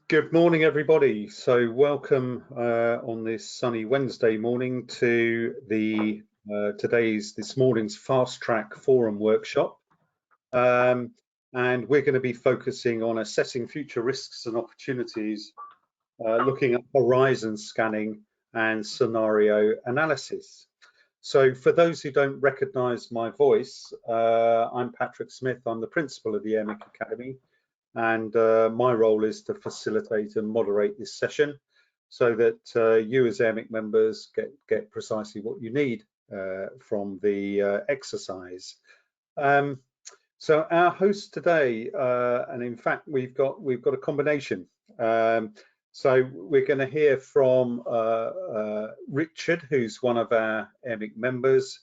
Good morning, everybody. So welcome on this sunny Wednesday morning to the this morning's fastTrack forum workshop. And we're going to be focusing on assessing future risks and opportunities, looking at horizon scanning and scenario analysis. So for those who don't recognize my voice, I'm Patrick Smith. I'm the principal of the EMIC Academy. And my role is to facilitate and moderate this session so that you as EMIC members get precisely what you need from the exercise. So our host today, and in fact we've got a combination. So we're going to hear from Richard, who's one of our EMIC members,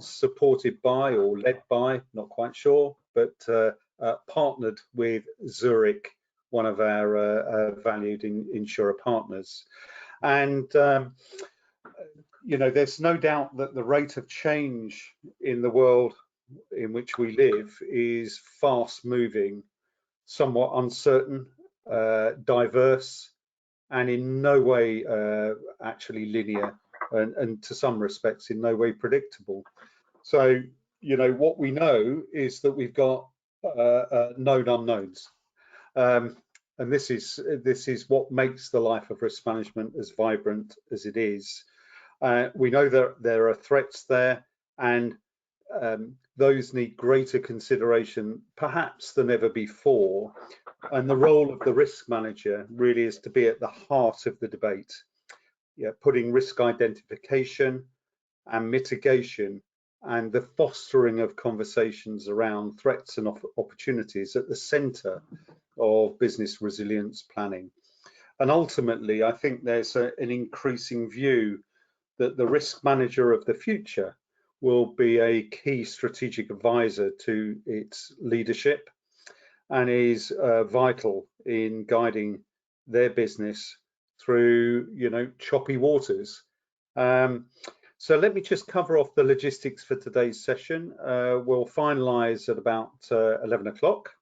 supported by or led by, not quite sure, but partnered with Zurich, one of our valued insurer partners. And you know, there's no doubt that the rate of change in the world in which we live is fast moving, somewhat uncertain, diverse, and in no way actually linear, and to some respects in no way predictable. So, you know, what we know is that we've got known unknowns, and this is what makes the life of risk management as vibrant as it is. We know that there are threats there, and those need greater consideration perhaps than ever before, and the role of the risk manager really is to be at the heart of the debate, putting risk identification and mitigation and the fostering of conversations around threats and opportunities at the centre of business resilience planning. And ultimately, I think there's an increasing view that the risk manager of the future will be a key strategic advisor to its leadership and is vital in guiding their business through, you know, choppy waters. So let me just cover off the logistics for today's session. We'll finalise at about 11 o'clock.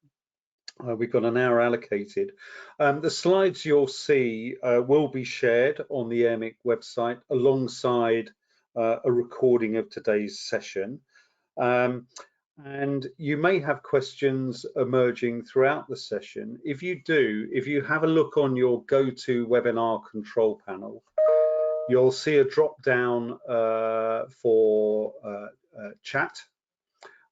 We've got an hour allocated. The slides you'll see will be shared on the EMIC website alongside a recording of today's session. And you may have questions emerging throughout the session. If you do, if you have a look on your GoToWebinar control panel, you'll see a drop down for chat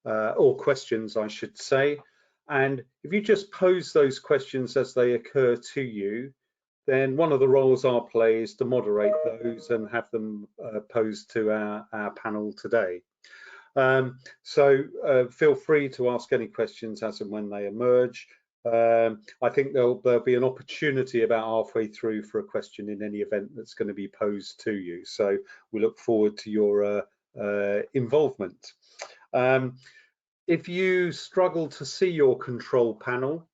or questions, I should say. And if you just pose those questions as they occur to you, then one of the roles I'll play is to moderate those and have them posed to our panel today. So feel free to ask any questions as and when they emerge. I think there'll be an opportunity about halfway through for a question in any event that's going to be posed to you. So we look forward to your involvement. If you struggle to see your control panel,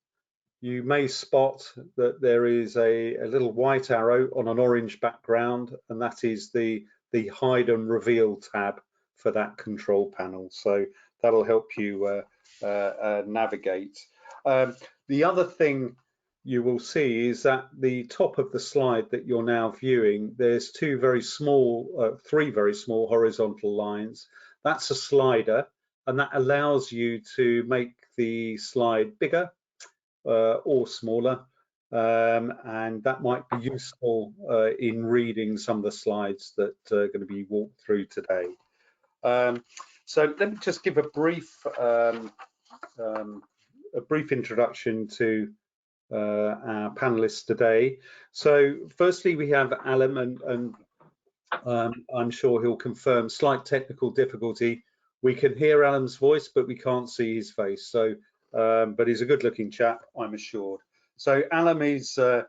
you may spot that there is a little white arrow on an orange background, and that is the hide and reveal tab for that control panel. So that'll help you navigate. The other thing you will see is at the top of the slide that you're now viewing, there's three very small horizontal lines. That's a slider, and that allows you to make the slide bigger or smaller, and that might be useful in reading some of the slides that are going to be walked through today. So let me just give a brief introduction to our panelists today. So firstly, we have Alan, and I'm sure he'll confirm slight technical difficulty. We can hear Alan's voice, but we can't see his face. So, but he's a good-looking chap, I'm assured. So Alan is the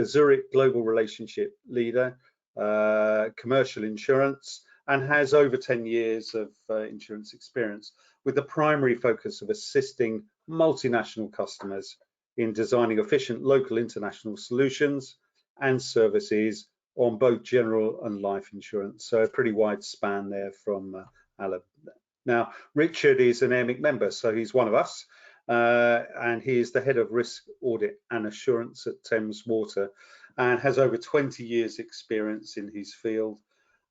Zurich Global Relationship Leader, commercial insurance, and has over 10 years of insurance experience, with the primary focus of assisting multinational customers in designing efficient local international solutions and services on both general and life insurance. So a pretty wide span there from Alan. Now, Richard is an EMIC member, so he's one of us, and he is the head of risk audit and assurance at Thames Water, and has over 20 years experience in his field,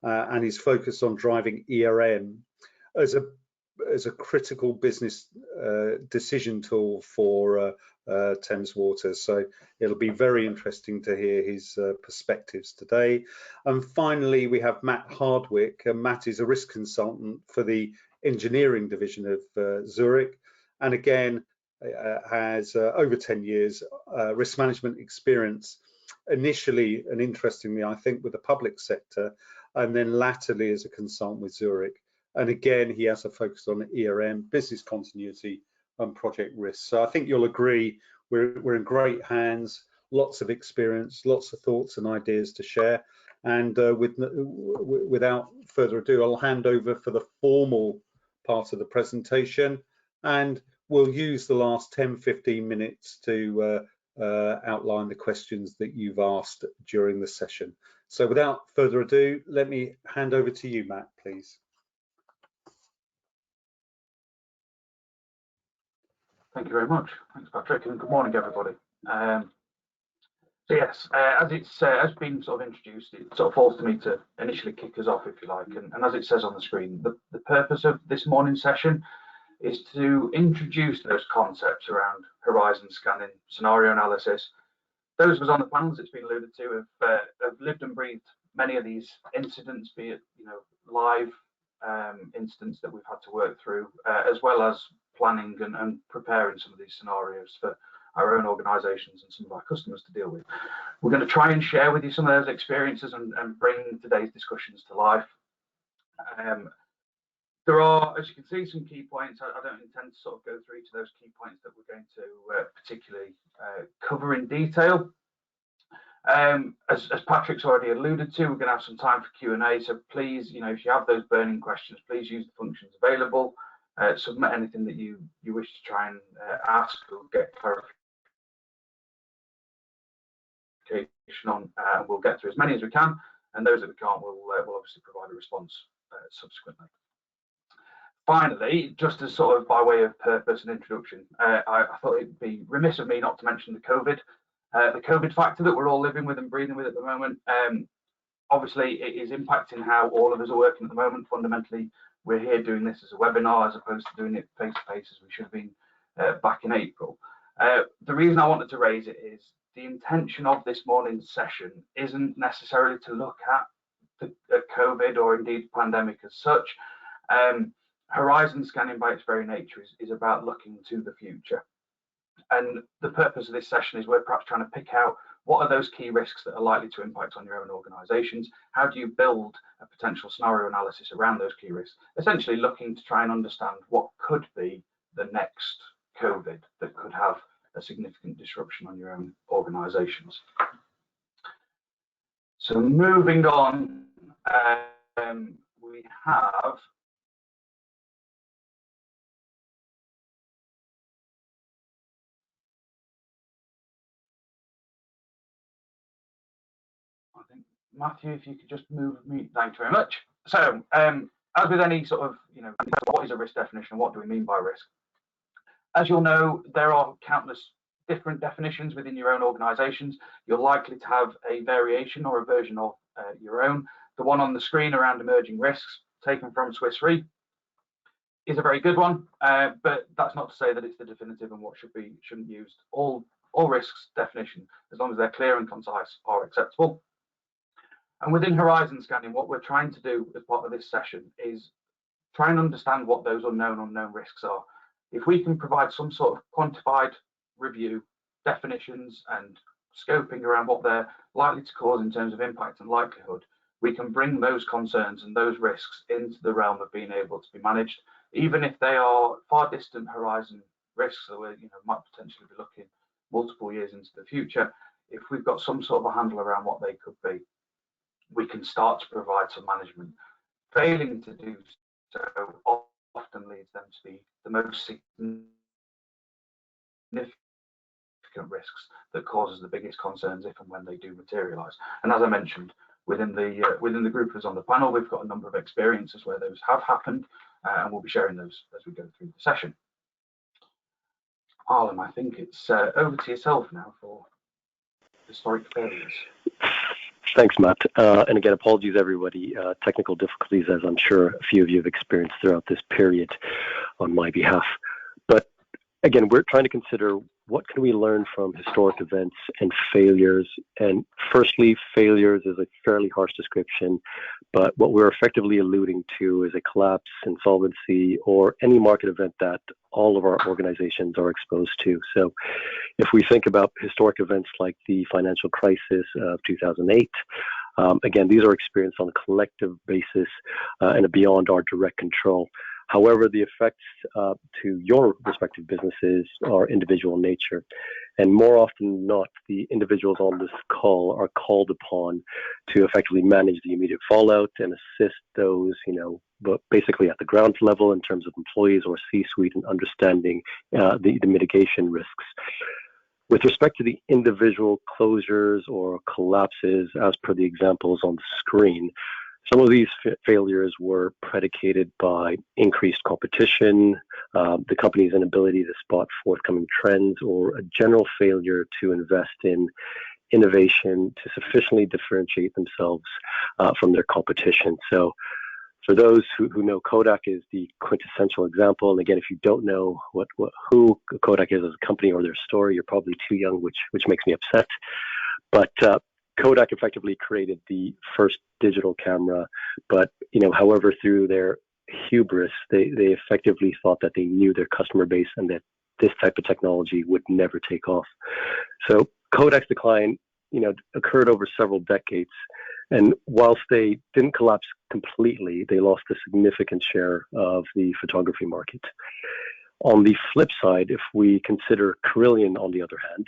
and he's focused on driving ERM as a critical business decision tool for Thames Water. So it'll be very interesting to hear his perspectives today. And finally, we have Matt Hardwick. Matt is a risk consultant for the engineering division of Zurich, and again has over 10 years risk management experience, initially and interestingly, I think, with the public sector, and then latterly as a consultant with Zurich. And again, he has a focus on ERM, business continuity, and project risk. So I think you'll agree we're in great hands, lots of experience, lots of thoughts and ideas to share. And without further ado, I'll hand over for the formal part of the presentation, and we'll use the last 10-15 minutes to outline the questions that you've asked during the session. So without further ado, let me hand over to you, Matt, please. Thank you very much. Thanks, Patrick, and good morning, everybody. So yes, as it's has been sort of introduced, it sort of falls to me to initially kick us off, if you like. And as it says on the screen, the purpose of this morning's session is to introduce those concepts around horizon scanning, scenario analysis. Those of us on the panels, it's been alluded to, have lived and breathed many of these incidents, be it live incidents that we've had to work through, as well as planning and preparing some of these scenarios for our own organisations and some of our customers to deal with. We're going to try and share with you some of those experiences and bring today's discussions to life. There are, as you can see, some key points. I don't intend to sort of go through each of those key points that we're going to particularly cover in detail. As Patrick's already alluded to, we're going to have some time for Q&A. So please, if you have those burning questions, please use the functions available. Submit anything that you wish to try and ask or get clarification on. We'll get through as many as we can, and those that we can't, we'll obviously provide a response subsequently. Finally, just as sort of by way of purpose and introduction, I thought it'd be remiss of me not to mention the COVID factor that we're all living with and breathing with at the moment. Obviously, it is impacting how all of us are working at the moment. Fundamentally, we're here doing this as a webinar as opposed to doing it face to face as we should have been back in April. The reason I wanted to raise it is the intention of this morning's session isn't necessarily to look at COVID or indeed the pandemic as such. Horizon scanning by its very nature is about looking to the future. And the purpose of this session is we're perhaps trying to pick out what are those key risks that are likely to impact on your own organisations. How do you build a potential scenario analysis around those key risks? Essentially looking to try and understand what could be the next COVID that could have a significant disruption on your own organisations. So moving on, we have Matthew, if you could just move me, thank you very much. So, as with any sort of, what is a risk definition? What do we mean by risk? As you'll know, there are countless different definitions within your own organisations. You're likely to have a variation or a version of your own. The one on the screen around emerging risks, taken from Swiss Re, is a very good one, but that's not to say that it's the definitive and what shouldn't be used. All risks definition, as long as they're clear and concise, are acceptable. And within horizon scanning, what we're trying to do as part of this session is try and understand what those unknown risks are. If we can provide some sort of quantified review, definitions and scoping around what they're likely to cause in terms of impact and likelihood, we can bring those concerns and those risks into the realm of being able to be managed, even if they are far distant horizon risks that we might potentially be looking multiple years into the future. If we've got some sort of a handle around what they could be, we can start to provide some management. Failing to do so often leads them to be the most significant risks that causes the biggest concerns if and when they do materialise. And as I mentioned, within the group that's on the panel, we've got a number of experiences where those have happened, and we'll be sharing those as we go through the session. Harlem, I think it's over to yourself now for historic failures. Thanks, Matt. And again, apologies, everybody. Technical difficulties, as I'm sure a few of you have experienced throughout this period on my behalf. But again, we're trying to consider what can we learn from historic events and failures. And firstly, failures is a fairly harsh description, but what we're effectively alluding to is a collapse, insolvency, or any market event that all of our organizations are exposed to. So if we think about historic events like the financial crisis of 2008, again, these are experienced on a collective basis and beyond our direct control. However, the effects to your respective businesses are individual in nature. And more often than not, the individuals on this call are called upon to effectively manage the immediate fallout and assist those, but basically at the ground level in terms of employees or C-suite and understanding the mitigation risks. With respect to the individual closures or collapses, as per the examples on the screen, some of these failures were predicated by increased competition, the company's inability to spot forthcoming trends, or a general failure to invest in innovation to sufficiently differentiate themselves from their competition. So for those who know, Kodak is the quintessential example. And again, if you don't know who Kodak is as a company or their story, you're probably too young, which makes me upset. But Kodak effectively created the first digital camera, but however, through their hubris, they effectively thought that they knew their customer base and that this type of technology would never take off. So Kodak's decline, occurred over several decades, and whilst they didn't collapse completely, they lost a significant share of the photography market. On the flip side, if we consider Carillion, on the other hand,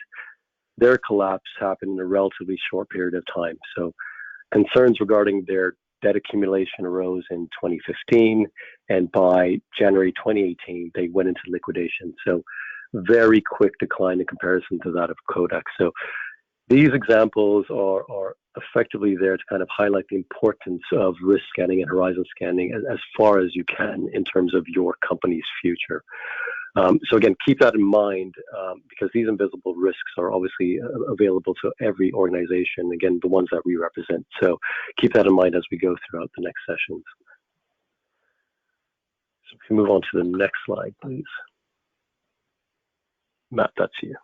their collapse happened in a relatively short period of time. So concerns regarding their debt accumulation arose in 2015, and by January 2018, they went into liquidation. So very quick decline in comparison to that of Kodak. So these examples are effectively there to kind of highlight the importance of risk scanning and horizon scanning as far as you can in terms of your company's future. So again, keep that in mind because these invisible risks are obviously available to every organization, again, the ones that we represent. So keep that in mind as we go throughout the next sessions. So if we move on to the next slide, please. Matt, that's you.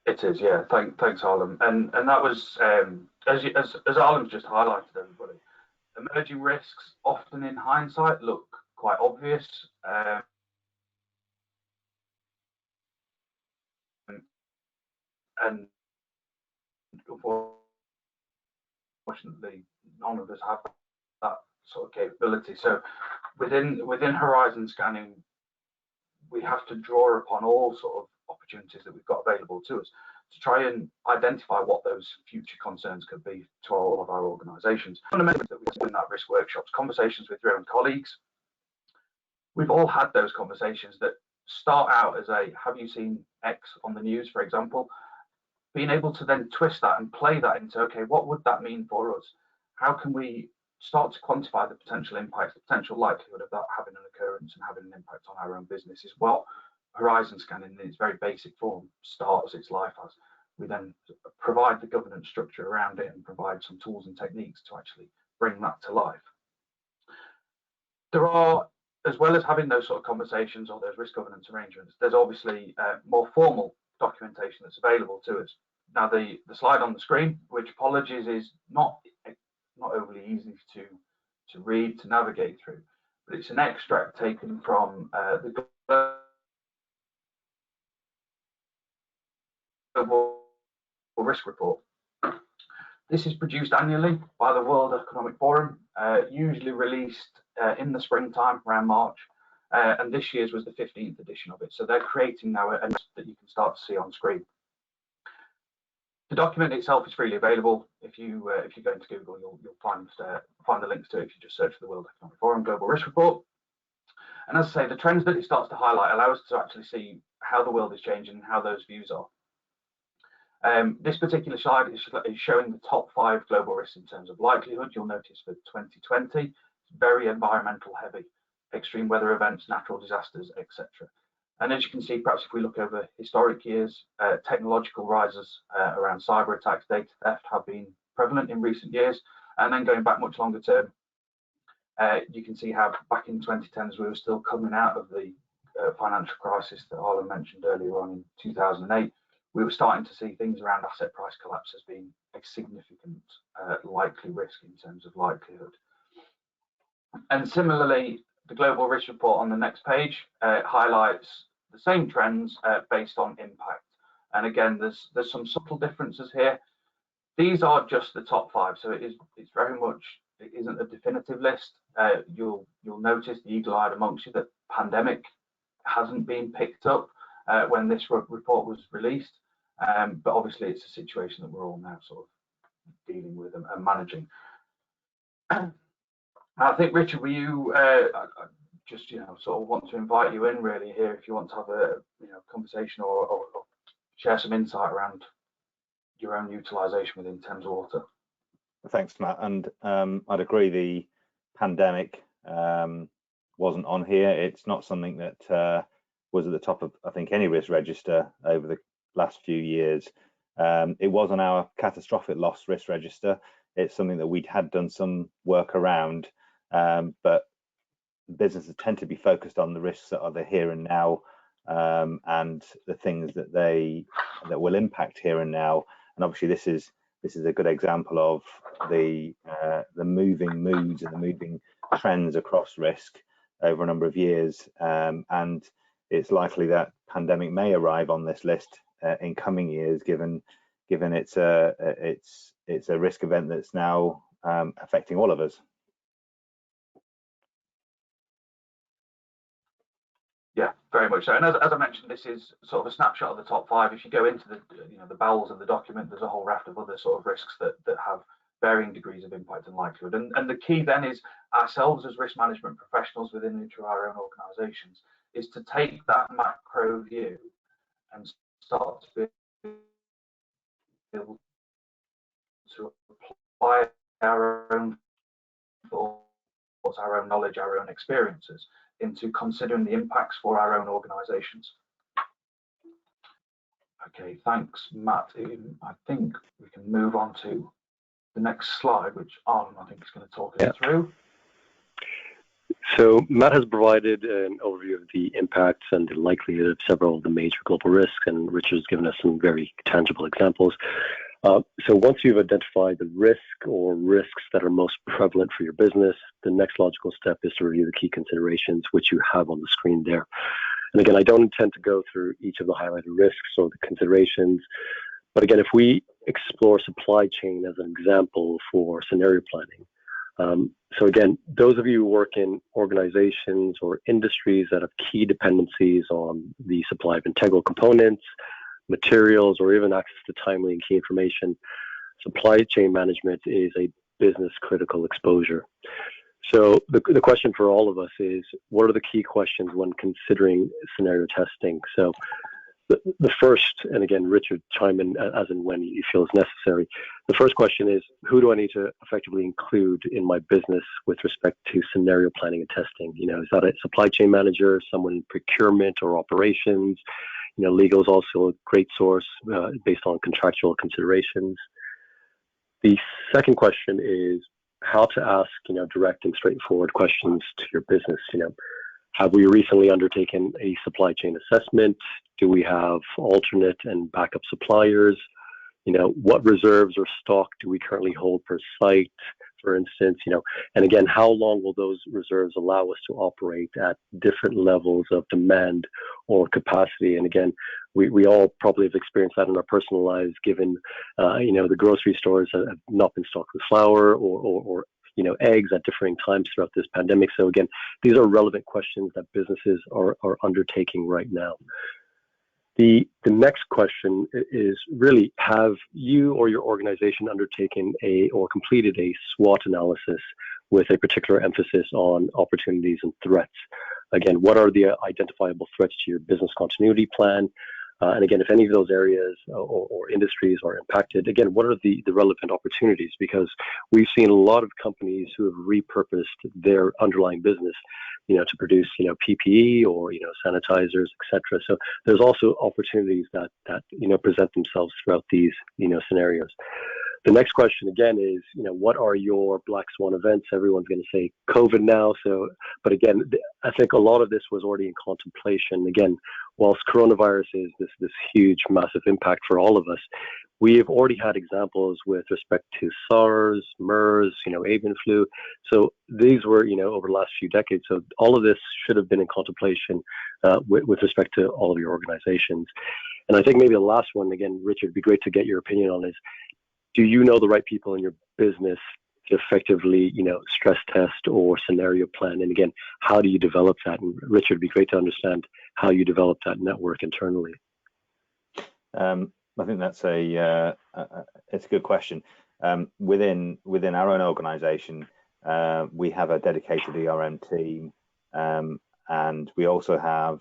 It is, yeah. Thanks, Harlem. And that was, as Harlem's just highlighted, everybody, emerging risks often in hindsight look quite obvious. And unfortunately, none of us have that sort of capability. So within horizon scanning, we have to draw upon all sort of opportunities that we've got available to us to try and identify what those future concerns could be to all of our organisations. Fundamentally, that we do in that risk workshops, conversations with your own colleagues. We've all had those conversations that start out as a, have you seen X on the news, for example? Being able to then twist that and play that into, okay, what would that mean for us? How can we start to quantify the potential impacts, the potential likelihood of that having an occurrence and having an impact on our own business is what horizon scanning in its very basic form starts its life as. We then provide the governance structure around it and provide some tools and techniques to actually bring that to life. There are, as well as having those sort of conversations or those risk governance arrangements, there's obviously more formal documentation that's available to us. Now, the slide on the screen, which apologies is not overly easy to read, to navigate through, but it's an extract taken from the Global Risk Report. This is produced annually by the World Economic Forum, usually released in the springtime, around March, and this year's was the 15th edition of it. So they're creating now a list that you can start to see on screen. The document itself is freely available. If you go into Google, you'll find the links to it if you just search for the World Economic Forum Global Risk Report. And as I say, the trends that it starts to highlight allow us to actually see how the world is changing and how those views are. This particular slide is showing the top 5 global risks in terms of likelihood. You'll notice for 2020, it's very environmental heavy, extreme weather events, natural disasters, etc. And as you can see, perhaps if we look over historic years, technological rises around cyber attacks, data theft have been prevalent in recent years. And then going back much longer term, you can see how back in 2010s we were still coming out of the financial crisis that Harlan mentioned earlier on in 2008. We were starting to see things around asset price collapse as being a significant likely risk in terms of likelihood. And similarly, the Global Risk Report on the next page highlights the same trends based on impact. And again, there's some subtle differences here. These are just the top 5, so it's very much, it isn't a definitive list. You'll notice, the eagle-eyed amongst you, that pandemic hasn't been picked up when this report was released, but obviously it's a situation that we're all now sort of dealing with and managing. I think, Richard, were you just sort of want to invite you in really here if you want to have a conversation or share some insight around your own utilisation within Thames Water. Thanks, Matt. And I'd agree, the pandemic wasn't on here. It's not something that was at the top of, I think, any risk register over the last few years. It was on our catastrophic loss risk register. It's something that we'd had done some work around, but businesses tend to be focused on the risks that are the here and now, and the things that will impact here and now. And obviously this is a good example of the moving moods and the moving trends across risk over a number of years, and it's likely that pandemic may arrive on this list in coming years, given it's a risk event that's now affecting all of us. Yeah, very much so. And as I mentioned, this is sort of a snapshot of the top 5. If you go into the bowels of the document, there's a whole raft of other sort of risks that have varying degrees of impact and likelihood. And the key then is ourselves as risk management professionals within each of our own organisations is to take that macro view and start to be able to apply our own thoughts, our own knowledge, our own experiences into considering the impacts for our own organisations. Okay, thanks, Matt. I think we can move on to the next slide, which Arlen, I think, is going to talk us through. So Matt has provided an overview of the impacts and the likelihood of several of the major global risks, and Richard has given us some very tangible examples. So once you've identified the risk or risks that are most prevalent for your business, the next logical step is to review the key considerations, which you have on the screen there. And again, I don't intend to go through each of the highlighted risks or the considerations, but again, if we explore supply chain as an example for scenario planning. So again, those of you who work in organizations or industries that have key dependencies on the supply of integral components, materials, or even access to timely and key information, supply chain management is a business critical exposure. So the question for all of us is, what are the key questions when considering scenario testing? So the first, and again, Richard, chime in as and when you feel is necessary. The first question is, who do I need to effectively include in my business with respect to scenario planning and testing? Is that a supply chain manager, someone in procurement or operations? Legal is also a great source based on contractual considerations. The second question is how to ask, direct and straightforward questions to your business. Have we recently undertaken a supply chain assessment? Do we have alternate and backup suppliers? What reserves or stock do we currently hold per site, for instance? And again, how long will those reserves allow us to operate at different levels of demand or capacity? And again, we all probably have experienced that in our personal lives, given the grocery stores have not been stocked with flour or eggs at differing times throughout this pandemic. So again, these are relevant questions that businesses are undertaking right now. The next question is really, have you or your organization undertaken or completed a SWOT analysis with a particular emphasis on opportunities and threats? Again, what are the identifiable threats to your business continuity plan? And again, if any of those areas or industries are impacted, again, what are the relevant opportunities? Because we've seen a lot of companies who have repurposed their underlying business, to produce, PPE or, sanitizers, etc. So there's also opportunities that present themselves throughout these, scenarios. The next question again is, what are your black swan events? Everyone's going to say COVID now. So, but again, I think a lot of this was already in contemplation. Again, whilst coronavirus is this huge, massive impact for all of us, we have already had examples with respect to SARS, MERS, avian flu. So these were, over the last few decades. So all of this should have been in contemplation with respect to all of your organizations. And I think maybe the last one, again, Richard, it'd be great to get your opinion on is, do you know the right people in your business to effectively, stress test or scenario plan? And again, how do you develop that? And Richard, it'd be great to understand how you develop that network internally. I think that's it's a good question. Within our own organisation, we have a dedicated ERM team, and we also have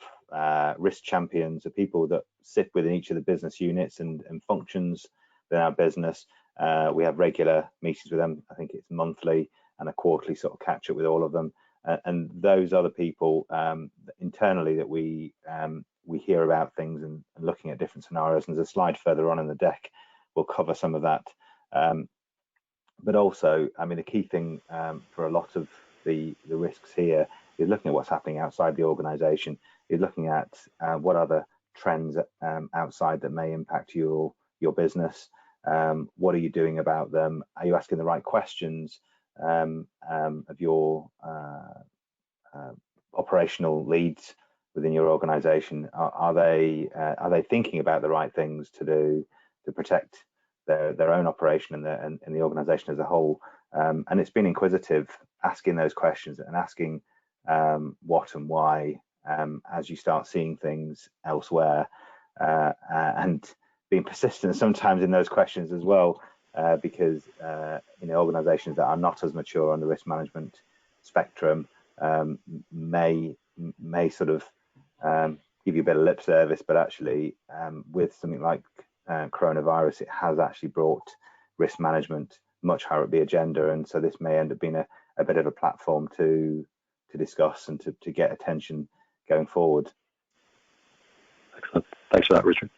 risk champions, the people that sit within each of the business units and functions within our business. We have regular meetings with them. I think it's monthly and a quarterly sort of catch up with all of them. And those are the people internally that we hear about things and looking at different scenarios. And there's a slide further on in the deck. We'll cover some of that. But also, I mean, the key thing for a lot of the risks here is looking at what's happening outside the organisation. Is looking at what other trends outside that may impact your business. What are you doing about them? Are you asking the right questions of your operational leads within your organisation? Are they thinking about the right things to do to protect their own operation and the organisation as a whole? And it's been inquisitive, asking those questions and asking what and why as you start seeing things elsewhere, and being persistent sometimes in those questions as well, because organisations that are not as mature on the risk management spectrum may sort of give you a bit of lip service, but actually with something like coronavirus, it has actually brought risk management much higher up the agenda, and so this may end up being a bit of a platform to discuss and to get attention going forward. Excellent. Thanks for that, Richard.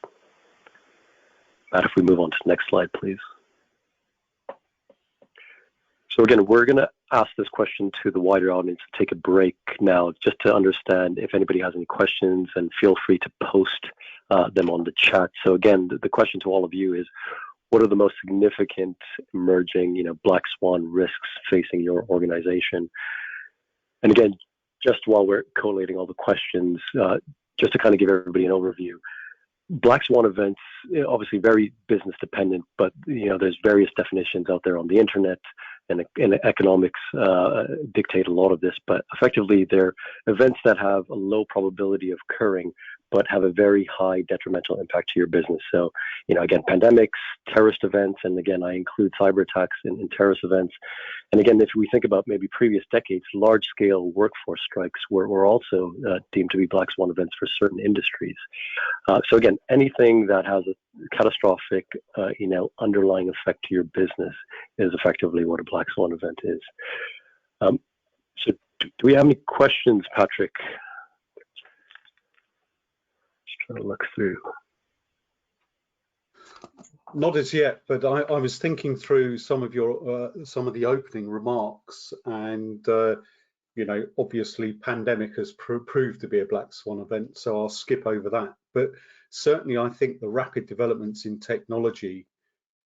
Matt, if we move on to the next slide, please. So again, we're going to ask this question to the wider audience, take a break now just to understand if anybody has any questions, and feel free to post them on the chat. So again, the question to all of you is, what are the most significant emerging, black swan risks facing your organization? And again, just while we're collating all the questions, just to kind of give everybody an overview, black swan events, obviously very business dependent, but there's various definitions out there on the internet, and economics dictate a lot of this, but effectively they're events that have a low probability of occurring, but have a very high detrimental impact to your business. So, again, pandemics, terrorist events, and again, I include cyber attacks in terrorist events. And again, if we think about maybe previous decades, large-scale workforce strikes were also deemed to be black swan events for certain industries. So again, anything that has a catastrophic, underlying effect to your business is effectively what a black swan event is. So do we have any questions, Patrick? Trying to look through. Not as yet, but I was thinking through some of the opening remarks, and obviously pandemic has proved to be a black swan event, so I'll skip over that. But certainly, I think the rapid developments in technology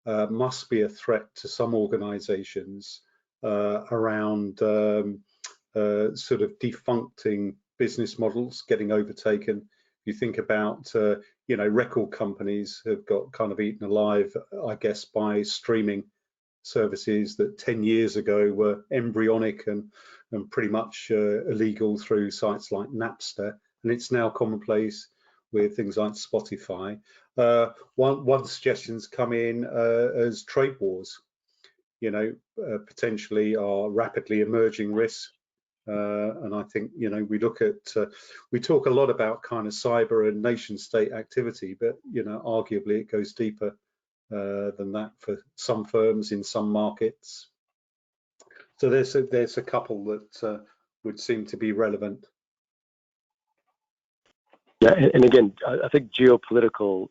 must be a threat to some organisations around sort of defuncting business models, getting overtaken. You think about, record companies have got kind of eaten alive, I guess, by streaming services that 10 years ago were embryonic and pretty much illegal through sites like Napster, and it's now commonplace with things like Spotify. One suggestion's come in as trade wars, potentially are rapidly emerging risks. And I think, you know, we look at, we talk a lot about kind of cyber and nation state activity, but, you know, arguably it goes deeper than that for some firms in some markets. So there's a couple that would seem to be relevant. Yeah, and again, I think geopolitical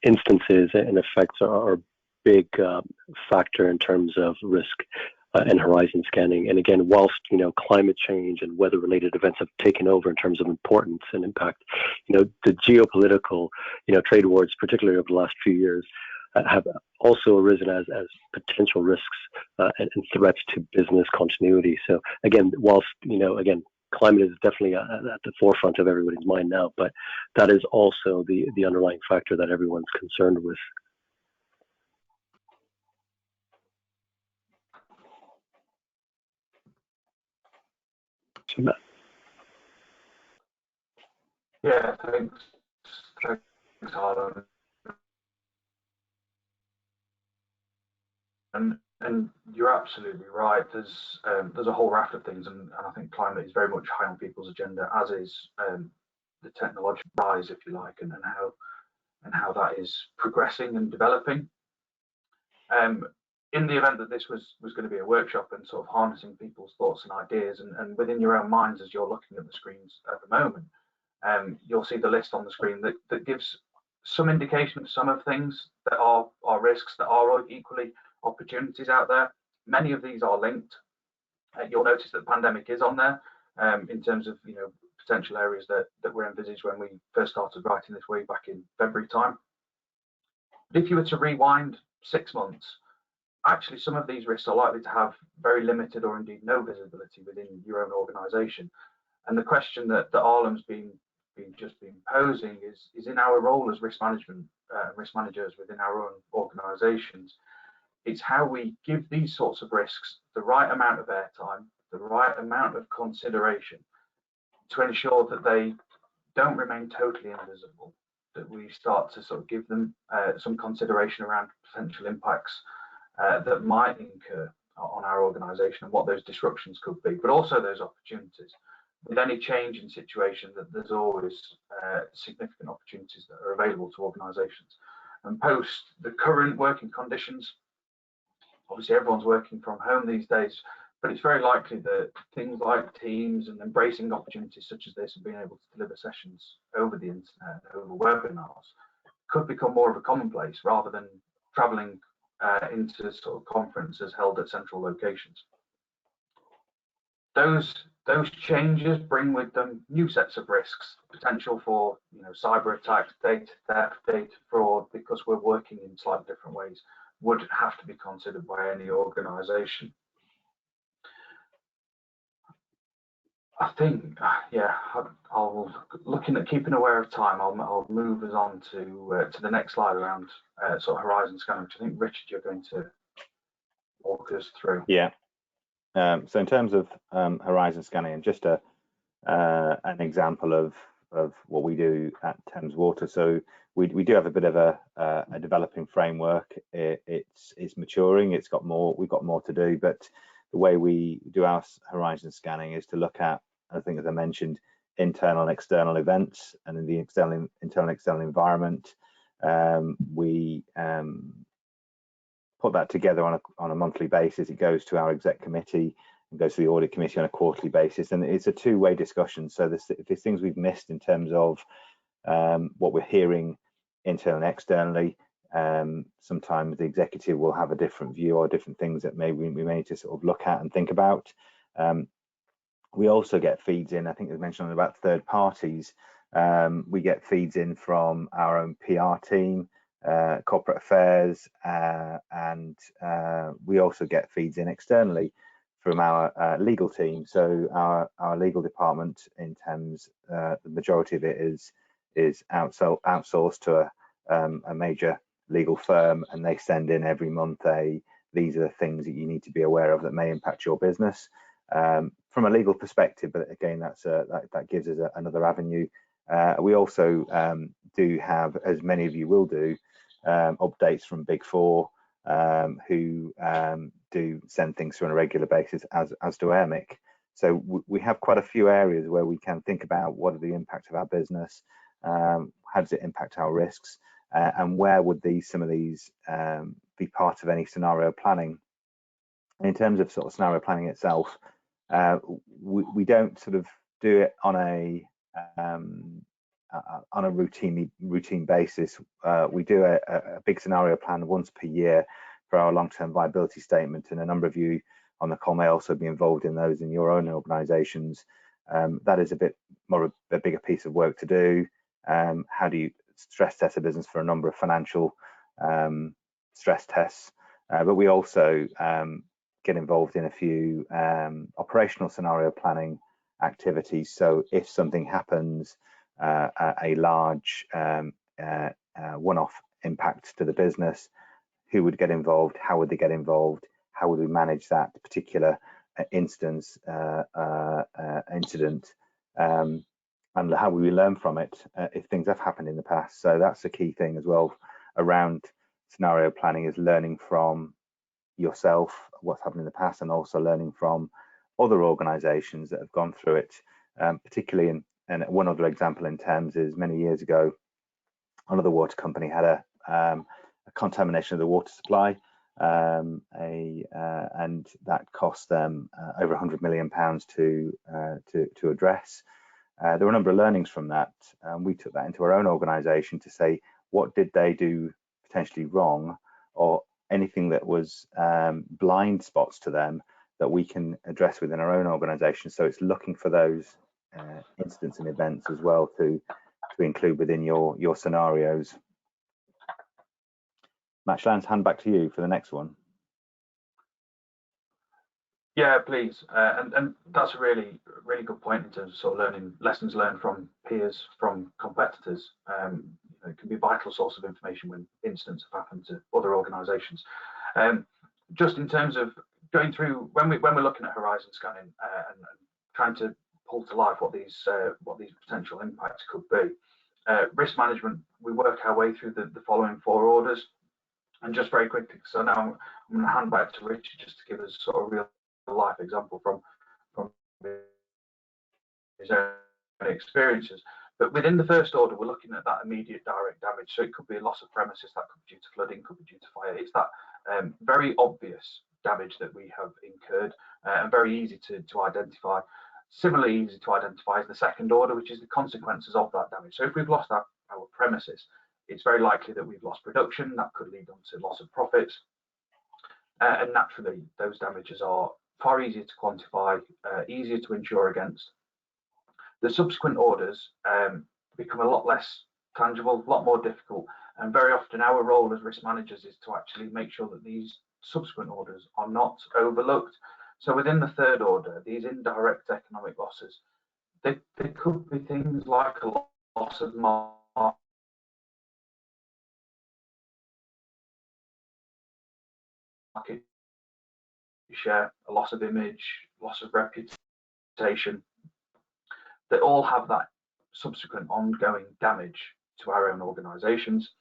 instances and effects are a big factor in terms of risk and horizon scanning. And again, whilst, you know, climate change and weather-related events have taken over in terms of importance and impact, you know, the geopolitical, you know, trade wars, particularly over the last few years, have also arisen as potential risks and threats to business continuity. So again, whilst, you know, again, climate is definitely at the forefront of everybody's mind now, but that is also the underlying factor that everyone's concerned with. Yeah, thanks Harlan. And you're absolutely right. There's a whole raft of things, and I think climate is very much high on people's agenda, as is the technological rise, if you like, and how that is progressing and developing. In the event that this was going to be a workshop and sort of harnessing people's thoughts and ideas, and within your own minds as you're looking at the screens at the moment, you'll see the list on the screen that gives some indication of some of things that are risks, that are equally opportunities out there. Many of these are linked. You'll notice that the pandemic is on there in terms of, you know, potential areas that were envisaged when we first started writing this way back in February time. But if you were to rewind 6 months, actually some of these risks are likely to have very limited or indeed no visibility within your own organisation. And the question that Arlem's been posing is in our role as risk managers within our own organisations, it's how we give these sorts of risks the right amount of airtime, the right amount of consideration to ensure that they don't remain totally invisible, that we start to sort of give them some consideration around potential impacts that might incur on our organisation and what those disruptions could be, but also those opportunities. With any change in situation, that there's always significant opportunities that are available to organisations. And post the current working conditions, obviously everyone's working from home these days, but it's very likely that things like Teams and embracing opportunities such as this and being able to deliver sessions over the internet, over webinars, could become more of a commonplace rather than travelling into sort of conferences held at central locations. Those changes bring with them new sets of risks, potential for, you know, cyber attacks, data theft, data fraud, because we're working in slightly different ways, would have to be considered by any organisation. I think, yeah, I'll looking at keeping aware of time. I'll move us on to the next slide around sort of horizon scanning, which I think Richard, you're going to walk us through. Yeah. So in terms of horizon scanning, and just an example of what we do at Thames Water. So we do have a bit of a developing framework. It's maturing. We've got more to do, but the way we do our horizon scanning is to look at, I think, as I mentioned, internal and external events, and in the internal and external environment, we put that together on a monthly basis. It goes to our exec committee and goes to the audit committee on a quarterly basis, and it's a two-way discussion. So if there's things we've missed in terms of what we're hearing internally and externally, sometimes the executive will have a different view or different things that maybe we may need to sort of look at and think about. We also get feeds in, I think as mentioned, about third parties. We get feeds in from our own PR team, corporate affairs, and we also get feeds in externally from our legal team. So our legal department in Thames, the majority of it is outsourced to a major legal firm, and they send in every month these are the things that you need to be aware of that may impact your business from a legal perspective. But again, that gives us another avenue. We also do have, as many of you will do, updates from Big Four, who do send things through on a regular basis, as do AIRMIC. So we have quite a few areas where we can think about what are the impacts of our business, how does it impact our risks, and where would some of these be part of any scenario planning. In terms of sort of scenario planning itself, we don't sort of do it on a routine basis. We do a big scenario plan once per year for our long-term viability statement, and a number of you on the call may also be involved in those in your own organisations. That is a bit more of a bigger piece of work to do. How do you stress test a business for a number of financial stress tests? But we also get involved in a few operational scenario planning activities. So if something happens, a large one-off impact to the business, who would get involved? How would they get involved? How would we manage that particular incident, and how will we learn from it if things have happened in the past? So that's a key thing as well around scenario planning, is learning from yourself, what's happened in the past, and also learning from other organisations that have gone through it. Particularly and one other example in Thames is many years ago, another water company had a contamination of the water supply, and that cost them over £100 million to address. There were a number of learnings from that. We took that into our own organisation to say, what did they do potentially wrong, or anything that was blind spots to them that we can address within our own organisation. So it's looking for those incidents and events as well to include within your scenarios. Matt, shall I hand back to you for the next one? Yeah, please. And that's a really good point in terms of sort of learning lessons learned from peers, from competitors. It can be a vital source of information when incidents have happened to other organisations. Just in terms of going through when we're looking at horizon scanning and trying to pull to life what these potential impacts could be. Risk management, we work our way through the following 4 orders. And just very quickly, so now I'm going to hand back to Richard just to give us sort of real life example from his own experiences. But within the first order, we're looking at that immediate direct damage. So it could be a loss of premises, that could be due to flooding, could be due to fire. It's that very obvious damage that we have incurred and very easy to identify. Similarly easy to identify is the second order, which is the consequences of that damage. So if we've lost our premises, it's very likely that we've lost production. That could lead on to loss of profits. And naturally, those damages are far easier to quantify, easier to insure against. The subsequent orders become a lot less tangible, a lot more difficult. And very often our role as risk managers is to actually make sure that these subsequent orders are not overlooked. So within the third order, these indirect economic losses, they could be things like a loss of market share, a loss of image, loss of reputation, that all have that subsequent ongoing damage to our own organisations.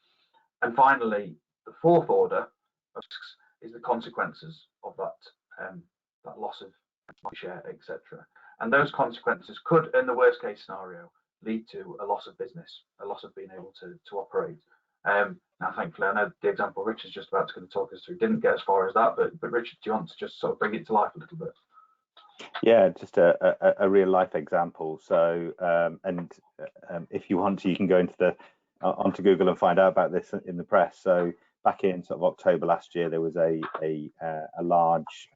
And finally, the fourth order of risks is the consequences of that that loss of market share, etc. And those consequences could, in the worst case scenario, lead to a loss of business, a loss of being able to operate. Now, thankfully, I know the example Richard's just about to talk us through didn't get as far as that, but Richard, do you want to just sort of bring it to life a little bit? Yeah, just a real life example. So, if you want to, you can go into onto Google and find out about this in the press. So back in sort of October last year, there was a large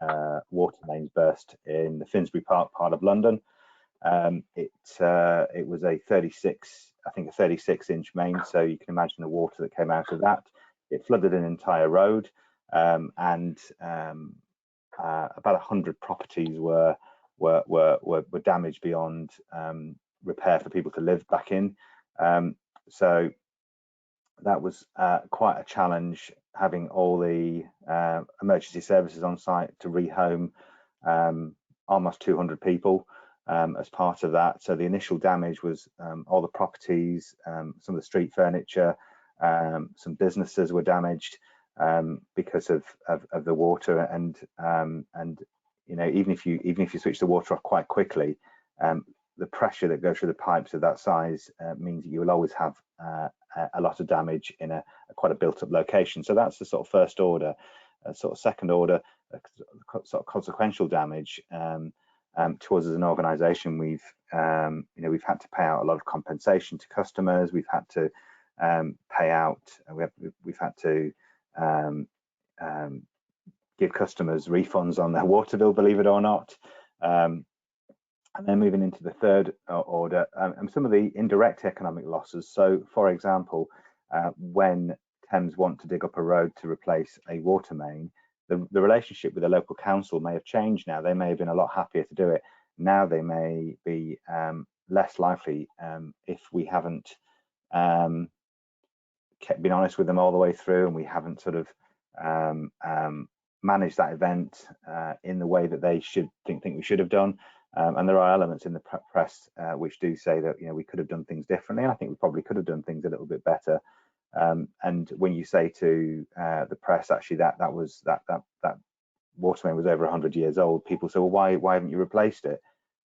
water mains burst in the Finsbury Park part of London. It was a 36-inch main, so you can imagine the water that came out of that. It flooded an entire road, and about 100 properties were damaged beyond repair for people to live back in. So that was quite a challenge, having all the emergency services on site to rehome almost 200 people as part of that. So the initial damage was all the properties, some of the street furniture, some businesses were damaged because of the water, and you know, even if you switch the water off quite quickly, the pressure that goes through the pipes of that size means that you will always have a lot of damage in quite a built-up location. So that's the sort of first order. Sort of second order, sort of consequential damage. To us as an organisation, we've had to pay out a lot of compensation to customers. We've had to pay out. We've had to give customers refunds on their water bill, believe it or not. And then moving into the third order, and some of the indirect economic losses. So, for example, when Thames want to dig up a road to replace a water main, the relationship with the local council may have changed now. They may have been a lot happier to do it. Now they may be less likely if we haven't been honest with them all the way through, and we haven't sort of managed that event in the way that they should think we should have done. And there are elements in the press which do say that, you know, we could have done things differently. I think we probably could have done things a little bit better. And when you say to the press, actually that water main was over 100 years old, people say, well, why haven't you replaced it?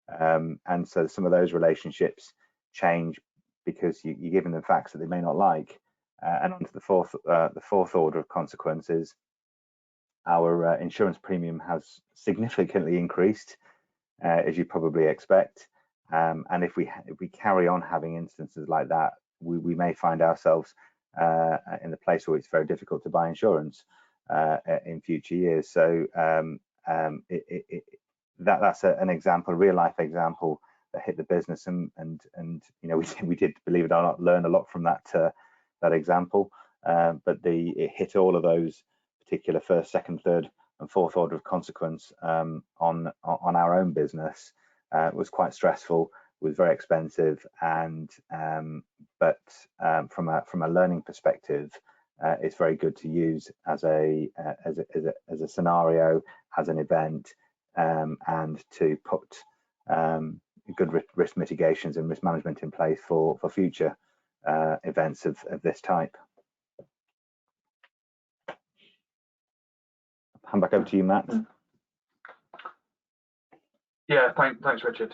And so some of those relationships change because you're giving them facts that they may not like. And on to the fourth order of consequences, our insurance premium has significantly increased, as you probably expect. And if we carry on having instances like that, we may find ourselves in the place where it's very difficult to buy insurance in future years. So that's an example, a real life example that hit the business, and you know, we did, believe it or not, learn a lot from that example. But it hit all of those particular first, second, third, and fourth order of consequence on our own business. It was quite stressful, was very expensive, and but from a learning perspective, it's very good to use as a scenario, as an event, and to put good risk mitigations and risk management in place for future events of this type. Hand back over to you, Matt. Yeah, thanks, Richard.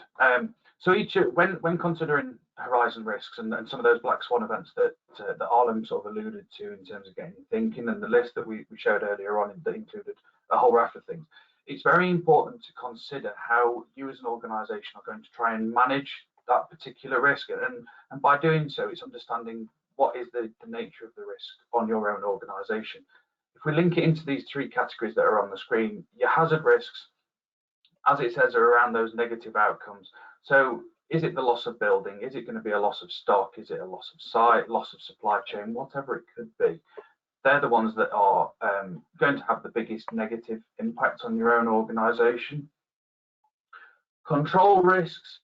So when considering horizon risks and some of those black swan events that Arlen sort of alluded to in terms of getting thinking, and the list that we showed earlier on that included a whole raft of things, it's very important to consider how you as an organisation are going to try and manage that particular risk, and by doing so, it's understanding what is the nature of the risk on your own organisation. If we link it into these three categories that are on the screen, your hazard risks, as it says, are around those negative outcomes. So is it the loss of building? Is it going to be a loss of stock? Is it a loss of site, loss of supply chain, whatever it could be? They're the ones that are going to have the biggest negative impact on your own organisation. Control risks.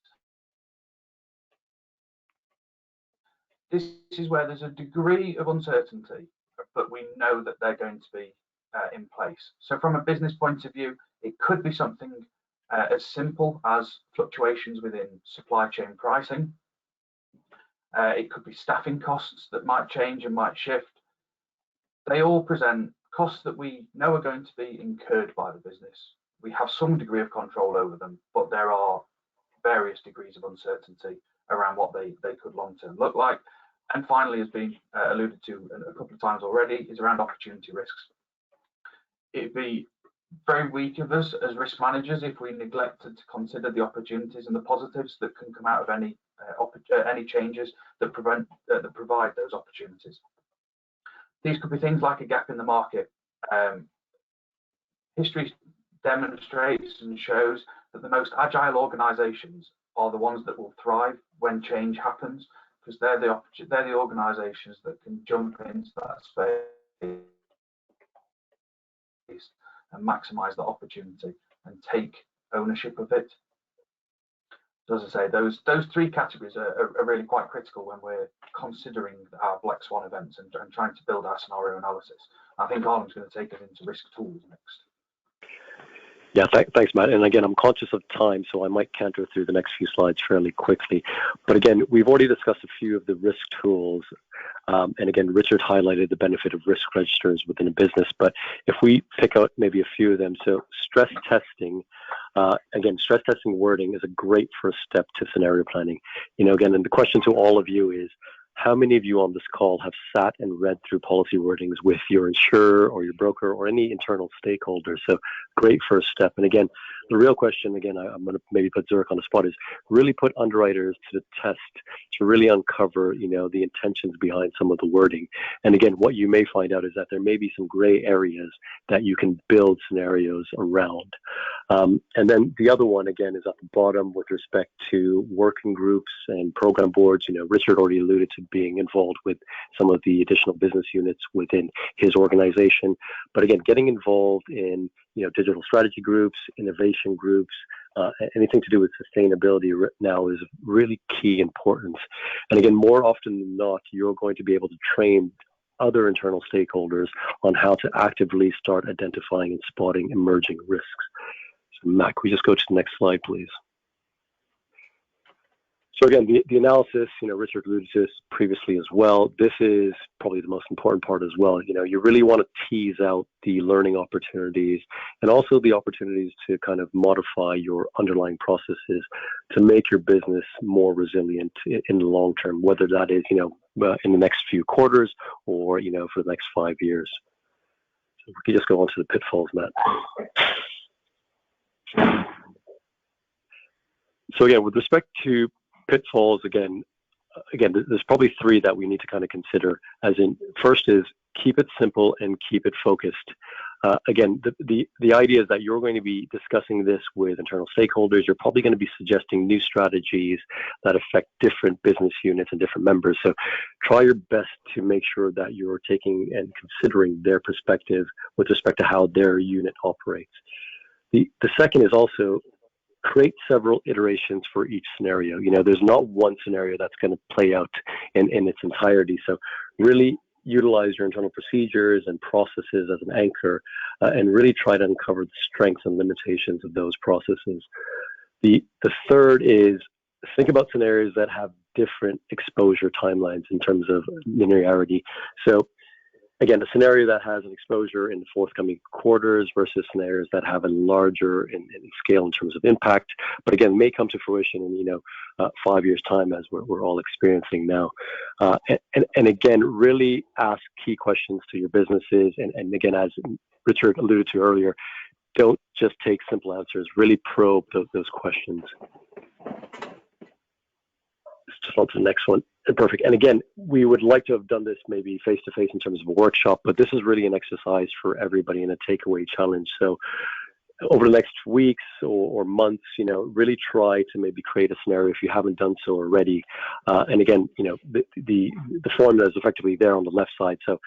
This is where there's a degree of uncertainty, but we know that they're going to be in place. So from a business point of view, it could be something as simple as fluctuations within supply chain pricing. It could be staffing costs that might change and might shift. They all present costs that we know are going to be incurred by the business. We have some degree of control over them, but there are various degrees of uncertainty around what they could long-term look like. And finally, as been alluded to a couple of times already, is around opportunity risks. It'd be very weak of us as risk managers if we neglected to consider the opportunities and the positives that can come out of any changes that provide those opportunities. These could be things like a gap in the market. History demonstrates and shows that the most agile organisations are the ones that will thrive when change happens, because they're the organisations that can jump into that space and maximise the opportunity and take ownership of it. So as I say, those three categories are really quite critical when we're considering our black swan events and trying to build our scenario analysis. I think Arlen's going to take us into risk tools next. Yeah, thanks, Matt. And again, I'm conscious of time, so I might canter through the next few slides fairly quickly. But again, we've already discussed a few of the risk tools. And again, Richard highlighted the benefit of risk registers within a business. But if we pick out maybe a few of them, so stress testing Again, stress testing wording is a great first step to scenario planning. Again, and the question to all of you is, how many of you on this call have sat and read through policy wordings with your insurer or your broker or any internal stakeholder? So great first step. And again, the real question, again, I'm going to maybe put Zurich on the spot, is really put underwriters to the test to really uncover, the intentions behind some of the wording. And again, what you may find out is that there may be some gray areas that you can build scenarios around. And then the other one, again, is at the bottom with respect to working groups and program boards. Richard already alluded to being involved with some of the additional business units within his organization. But again, getting involved in, digital strategy groups, innovation groups, anything to do with sustainability now is really key importance. And again, more often than not, you're going to be able to train other internal stakeholders on how to actively start identifying and spotting emerging risks. So Matt, can we just go to the next slide, please? So again, the analysis, Richard alluded to this previously as well. This is probably the most important part as well. You really want to tease out the learning opportunities and also the opportunities to kind of modify your underlying processes to make your business more resilient in the long term, whether that is, in the next few quarters or, for the next 5 years. So we could just go on to the pitfalls, Matt. So again, with respect to pitfalls, again, there's probably 3 that we need to kind of consider. As in, first is keep it simple and keep it focused. Again, the idea is that you're going to be discussing this with internal stakeholders. You're probably going to be suggesting new strategies that affect different business units and different members. So try your best to make sure that you're taking and considering their perspective with respect to how their unit operates. The second is also create several iterations for each scenario. There's not one scenario that's going to play out in its entirety. So really utilize your internal procedures and processes as an anchor and really try to uncover the strengths and limitations of those processes. The third is think about scenarios that have different exposure timelines in terms of linearity. So again, a scenario that has an exposure in the forthcoming quarters versus scenarios that have a larger in scale in terms of impact, but again, may come to fruition in 5 years' time, as we're all experiencing now. And again, really ask key questions to your businesses. And again, as Richard alluded to earlier, don't just take simple answers. Really probe those questions. Just on to the next one. Perfect. And again, we would like to have done this maybe face-to-face in terms of a workshop, but this is really an exercise for everybody and a takeaway challenge. So over the next weeks or months, really try to maybe create a scenario if you haven't done so already. And again, the formula is effectively there on the left side. So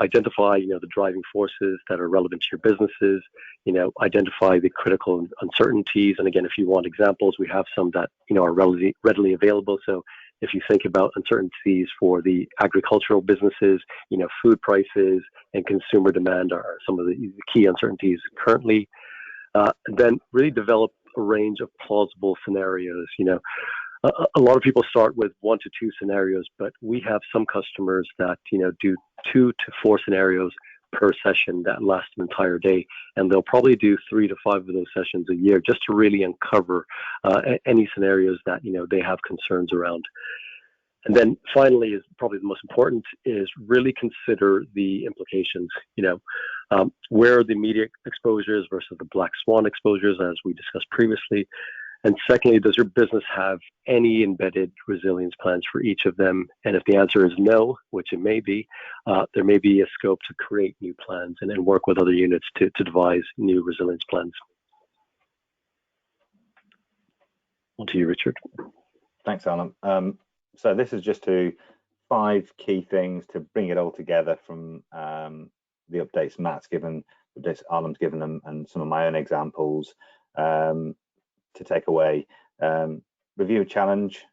identify, the driving forces that are relevant to your businesses, identify the critical uncertainties. And again, if you want examples, we have some that, are readily available. So if you think about uncertainties for the agricultural businesses, food prices and consumer demand are some of the key uncertainties currently. Then really develop a range of plausible scenarios. A lot of people start with 1 to 2 scenarios, but we have some customers that, do 2 to 4 scenarios per session that last an entire day. And they'll probably do 3 to 5 of those sessions a year just to really uncover any scenarios that, they have concerns around. And then finally, is probably the most important, is really consider the implications. Where are the immediate exposures versus the black swan exposures, as we discussed previously? And secondly, does your business have any embedded resilience plans for each of them? And if the answer is no, which it may be, there may be a scope to create new plans and then work with other units to devise new resilience plans. On to you, Richard. Thanks, Alan. So this is just 5 key things to bring it all together from the updates Matt's given, the updates Alan's given them, and some of my own examples. To take away, review and challenge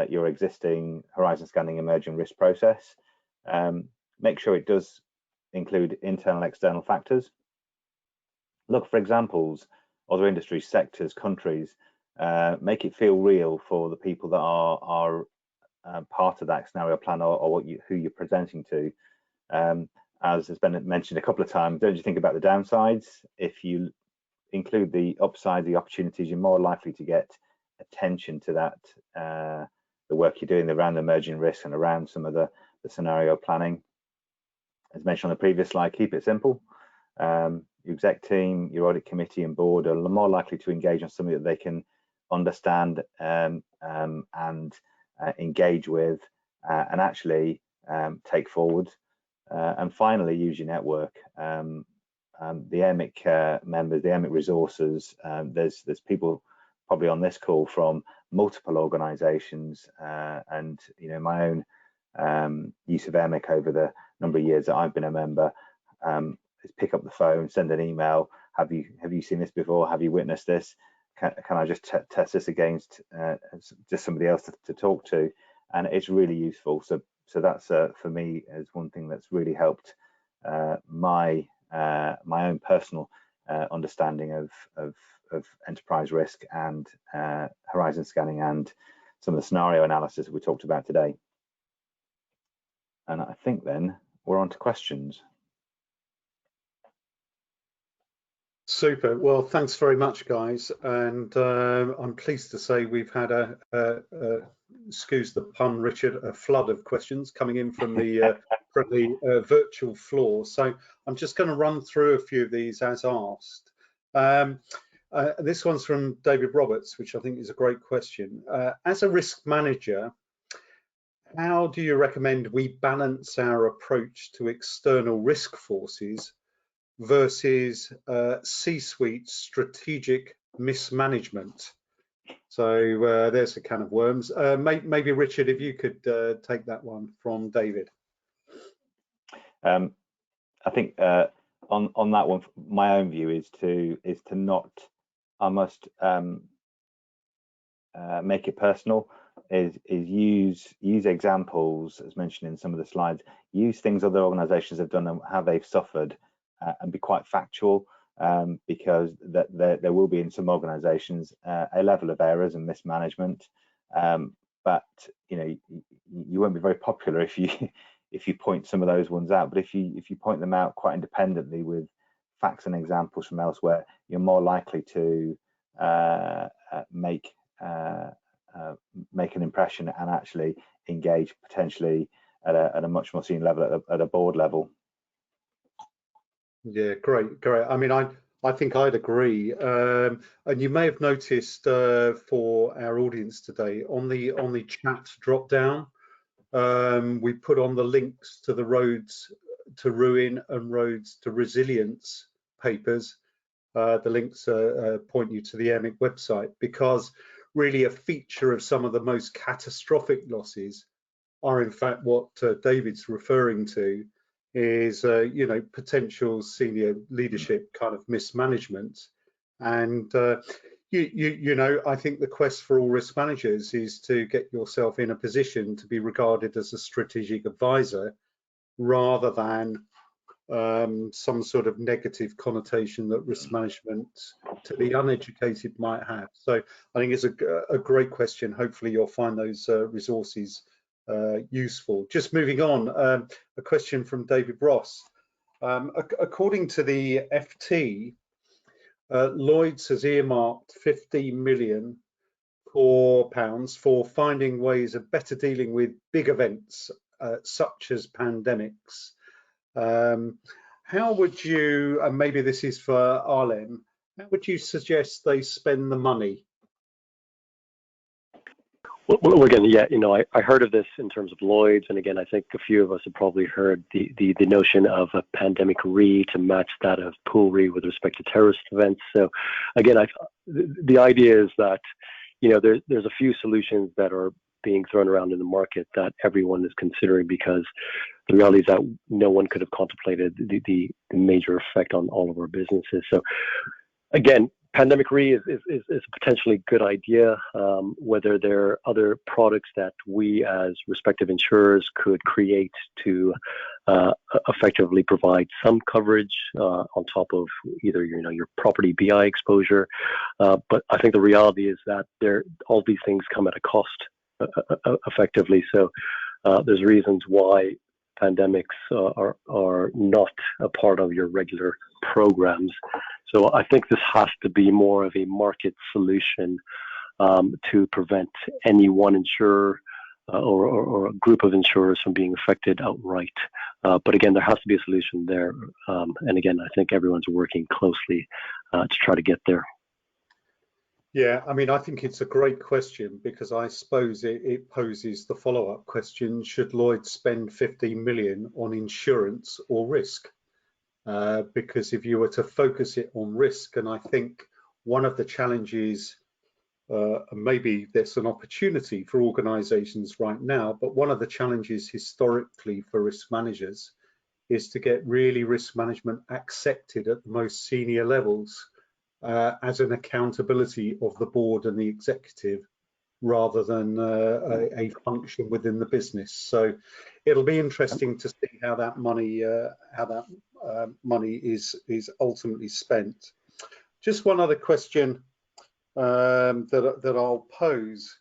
your existing horizon scanning emerging risk process. Make sure it does include internal and external factors. Look for examples, other industries, sectors, countries. Make it feel real for the people that are part of that scenario plan or who you're presenting to. As has been mentioned a couple of times, don't you think about the downsides? If you include the upside, the opportunities, you're more likely to get attention to that, the work you're doing around emerging risks and around some of the scenario planning. As mentioned on the previous slide, keep it simple. Your exec team, your audit committee and board are more likely to engage on something that they can understand and engage with and actually take forward. And finally, use your network. The EMIC members, the EMIC resources, there's people probably on this call from multiple organisations, and my own use of EMIC over the number of years that I've been a member is pick up the phone, send an email. Have you seen this before? Have you witnessed this? Can I just test this against just somebody else to talk to? And it's really useful. So that's for me is one thing that's really helped my own personal understanding of enterprise risk and horizon scanning and some of the scenario analysis that we talked about today. And I think then we're on to questions. Super. Well, thanks very much, guys. And I'm pleased to say we've had excuse the pun, Richard, a flood of questions coming in from the virtual floor. So I'm just going to run through a few of these as asked. This one's from David Roberts, which I think is a great question. As a risk manager, how do you recommend we balance our approach to external risk forces versus C-suite strategic mismanagement? So there's a can of worms. Maybe Richard, if you could take that one from David. I think on that one, my own view is to not, I must make it personal. Is use examples as mentioned in some of the slides. Use things other organisations have done and how they've suffered, and be quite factual, because there will be in some organisations a level of errors and mismanagement, but you won't be very popular if you point some of those ones out. But if you point them out quite independently with facts and examples from elsewhere, you're more likely to make an impression and actually engage potentially at a much more senior level, at a board level. Yeah, great. I mean, I think I'd agree. And you may have noticed for our audience today on the chat drop down, we put on the links to the Roads to Ruin and Roads to Resilience papers. The links point you to the EMIC website, because really a feature of some of the most catastrophic losses are in fact what David's referring to, is potential senior leadership kind of mismanagement. And I think the quest for all risk managers is to get yourself in a position to be regarded as a strategic advisor, rather than some sort of negative connotation that risk management to the uneducated might have. So I think it's a great question. Hopefully you'll find those resources useful. Just moving on, a question from David Ross. According to the FT, Lloyd's has earmarked £15 million for finding ways of better dealing with big events such as pandemics. How would you, and maybe this is for Arlem, how would you suggest they spend the money? Well, again, yeah, I heard of this in terms of Lloyd's, and again, I think a few of us have probably heard the notion of a pandemic re to match that of pool re with respect to terrorist events. So, again, the idea is that there's a few solutions that are being thrown around in the market that everyone is considering, because the reality is that no one could have contemplated the major effect on all of our businesses. So, again, pandemic re is a potentially good idea. Whether there are other products that we as respective insurers could create to effectively provide some coverage on top of either your property BI exposure. But I think the reality is that all these things come at a cost effectively. So there's reasons why pandemics are not a part of your regular programs. So I think this has to be more of a market solution to prevent any one insurer or a group of insurers from being affected outright. But again, there has to be a solution there. And again, I think everyone's working closely to try to get there. Yeah, I mean, I think it's a great question, because I suppose it poses the follow-up question: should Lloyd's spend 15 million on insurance or risk? Because if you were to focus it on risk, and I think one of the challenges, and maybe there's an opportunity for organisations right now, but one of the challenges historically for risk managers is to get really risk management accepted at the most senior levels as an accountability of the board and the executive, rather than a function within the business. So it'll be interesting to see how that money is ultimately spent. Just one other question that I'll pose,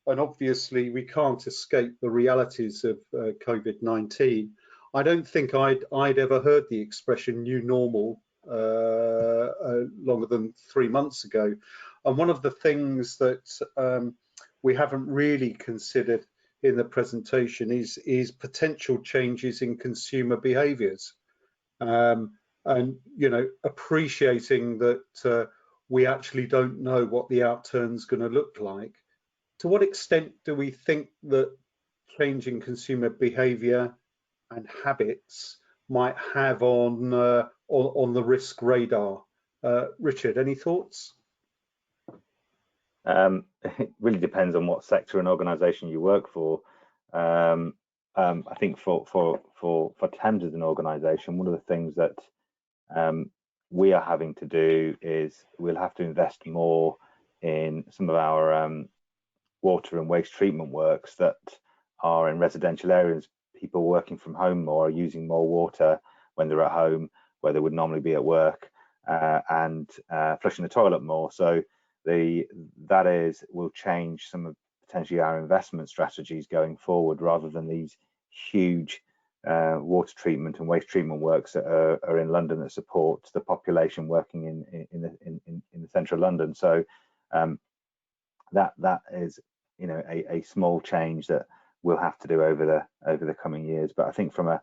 and obviously we can't escape the realities of COVID-19. I don't think I'd ever heard the expression new normal longer than 3 months ago, and one of the things that we haven't really considered in the presentation is potential changes in consumer behaviours, and appreciating that we actually don't know what the outturn's going to look like. To what extent do we think that changing consumer behaviour and habits might have on the risk radar? Richard, any thoughts? It really depends on what sector and organisation you work for. I think for Thames as an organisation, one of the things that we are having to do is we'll have to invest more in some of our water and waste treatment works that are in residential areas. People working from home more are using more water when they're at home, where they would normally be at work, and flushing the toilet more. So that will change some of potentially our investment strategies going forward, rather than these huge water treatment and waste treatment works that are in London that support the population working in the central London. So that is a small change that we'll have to do over the coming years. But I think from a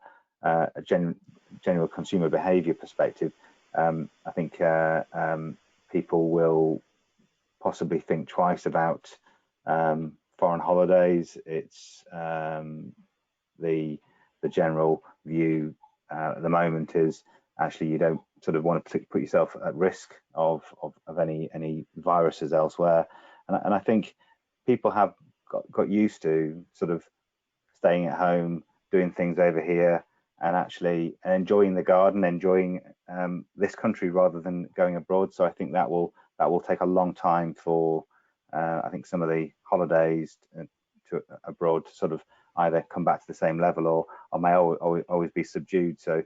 general consumer behaviour perspective, I think people will possibly think twice about foreign holidays. It's the general view at the moment is actually you don't sort of want to put yourself at risk of any viruses elsewhere, and I think people have got used to sort of staying at home, doing things over here, and actually enjoying the garden, enjoying this country rather than going abroad. So I think that will take a long time for I think some of the holidays to abroad to sort of either come back to the same level or may always be subdued. So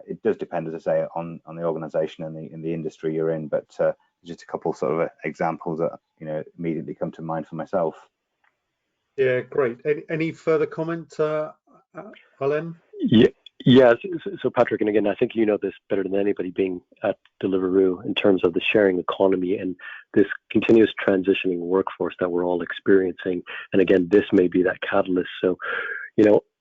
it does depend, as I say, on the organisation and the industry you're in. But just a couple sort of examples that immediately come to mind for myself. Yeah, great. Any further comment, Alan? Yeah. So Patrick, and again, I think you know this better than anybody, being at Deliveroo, in terms of the sharing economy and this continuous transitioning workforce that we're all experiencing. And again, this may be that catalyst. So,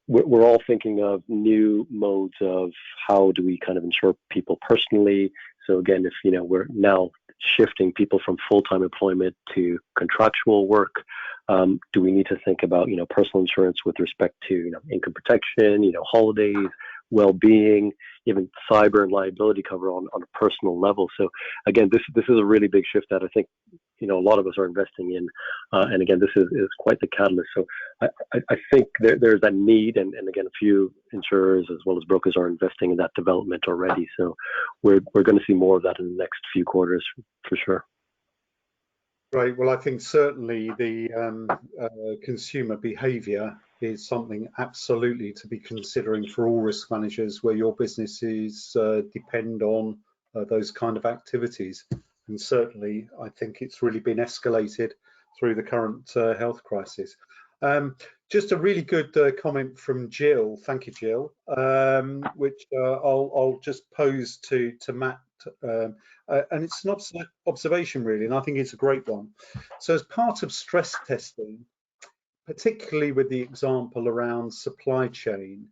we're all thinking of new modes of how do we kind of insure people personally. So again, if we're now shifting people from full-time employment to contractual work, do we need to think about personal insurance with respect to income protection, holidays, well-being, even cyber and liability cover on a personal level? So again, this is a really big shift that I think a lot of us are investing in, and again, this is quite the catalyst. So I think there's that need, and again, a few insurers as well as brokers are investing in that development already. So we're going to see more of that in the next few quarters for sure. Right. Well, I think certainly the consumer behaviour is something absolutely to be considering for all risk managers where your businesses depend on those kind of activities. And certainly, I think it's really been escalated through the current health crisis. Just a really good comment from Jill. Thank you, Jill. Which I'll just pose to Matt and it's an observation really, and I think it's a great one. So as part of stress testing, particularly with the example around supply chain,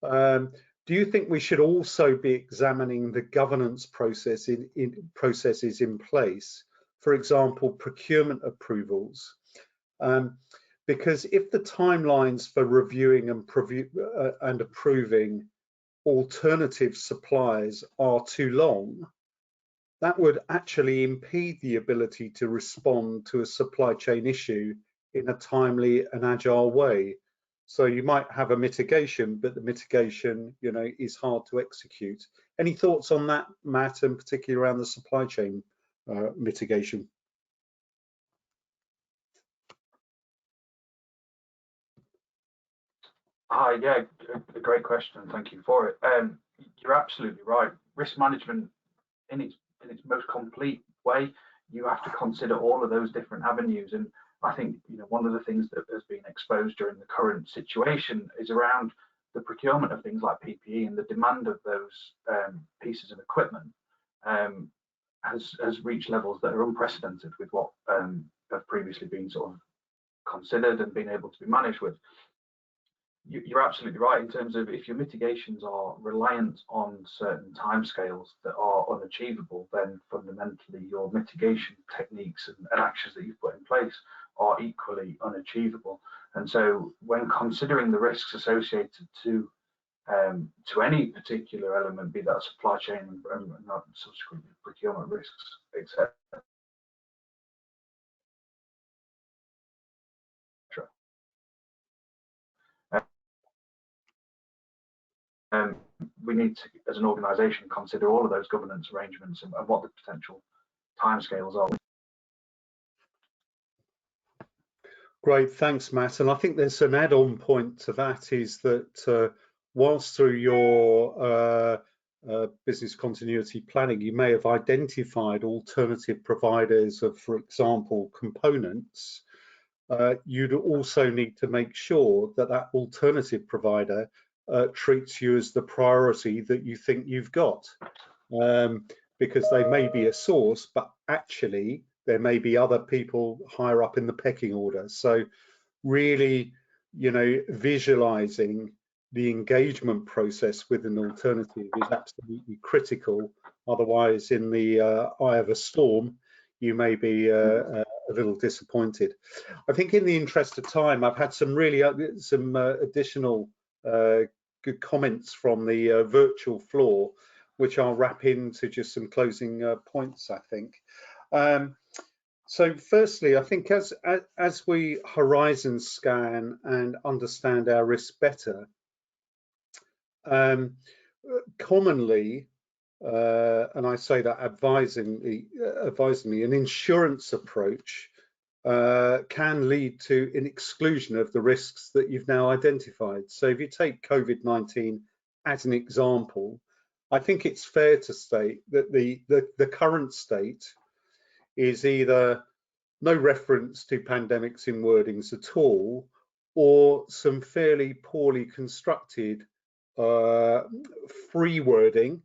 do you think we should also be examining the governance processes in place? For example, procurement approvals. Because if the timelines for reviewing and approving alternative suppliers are too long, that would actually impede the ability to respond to a supply chain issue in a timely and agile way. So you might have a mitigation, but the mitigation, is hard to execute. Any thoughts on that, Matt, and particularly around the supply chain mitigation? Hi, yeah, a great question. Thank you for it. You're absolutely right. Risk management, in its most complete way, you have to consider all of those different avenues. And I think one of the things that has been exposed during the current situation is around the procurement of things like PPE, and the demand of those pieces of equipment has reached levels that are unprecedented with what have previously been sort of considered and been able to be managed with. You're absolutely right in terms of if your mitigations are reliant on certain timescales that are unachievable, then fundamentally your mitigation techniques and actions that you've put in place are equally unachievable. And so when considering the risks associated to any particular element, be that supply chain and subsequently procurement risks, etc., we need to, as an organisation, consider all of those governance arrangements and what the potential timescales are. Great, thanks, Matt. And I think there's an add-on point to that, is that whilst through your business continuity planning, you may have identified alternative providers of, for example, components, you'd also need to make sure that that alternative provider treats you as the priority that you think you've got, because they may be a source, but actually there may be other people higher up in the pecking order. So really, visualizing the engagement process with an alternative is absolutely critical. Otherwise, in the eye of a storm, you may be a little disappointed. I think in the interest of time, I've had some really additional good comments from the virtual floor, which I'll wrap into just some closing points, I think. So firstly, I think as we horizon scan and understand our risk better, commonly, and I say that advisingly, an insurance approach can lead to an exclusion of the risks that you've now identified. So if you take COVID-19 as an example, I think it's fair to state that the current state is either no reference to pandemics in wordings at all, or some fairly poorly constructed free wording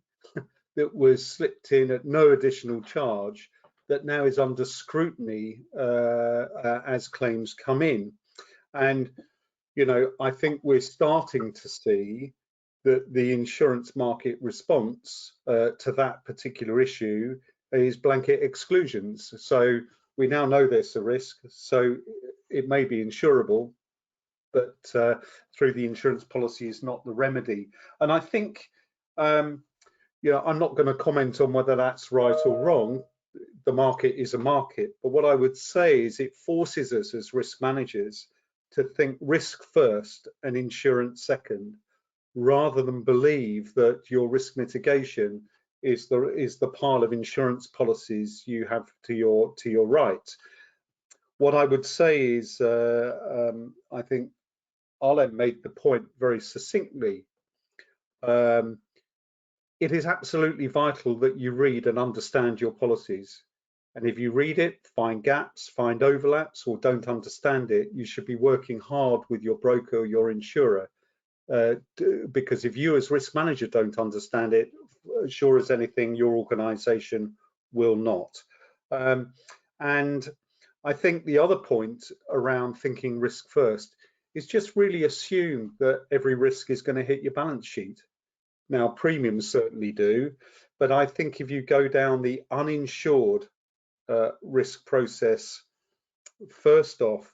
that was slipped in at no additional charge, that now is under scrutiny as claims come in. And I think we're starting to see that the insurance market response to that particular issue is blanket exclusions. So we now know there's a risk, so it may be insurable, but through the insurance policy is not the remedy. And I think, I'm not going to comment on whether that's right or wrong. The market is a market, but what I would say is it forces us as risk managers to think risk first and insurance second, rather than believe that your risk mitigation is the pile of insurance policies you have to your right. What I would say is, I think Arlen made the point very succinctly. It is absolutely vital that you read and understand your policies. And if you read it, find gaps, find overlaps, or don't understand it, you should be working hard with your broker or your insurer. Because if you as risk manager don't understand it, sure as anything your organisation will not. And I think the other point around thinking risk first is just really assume that every risk is going to hit your balance sheet. Now, premiums certainly do, but I think if you go down the uninsured risk process first off,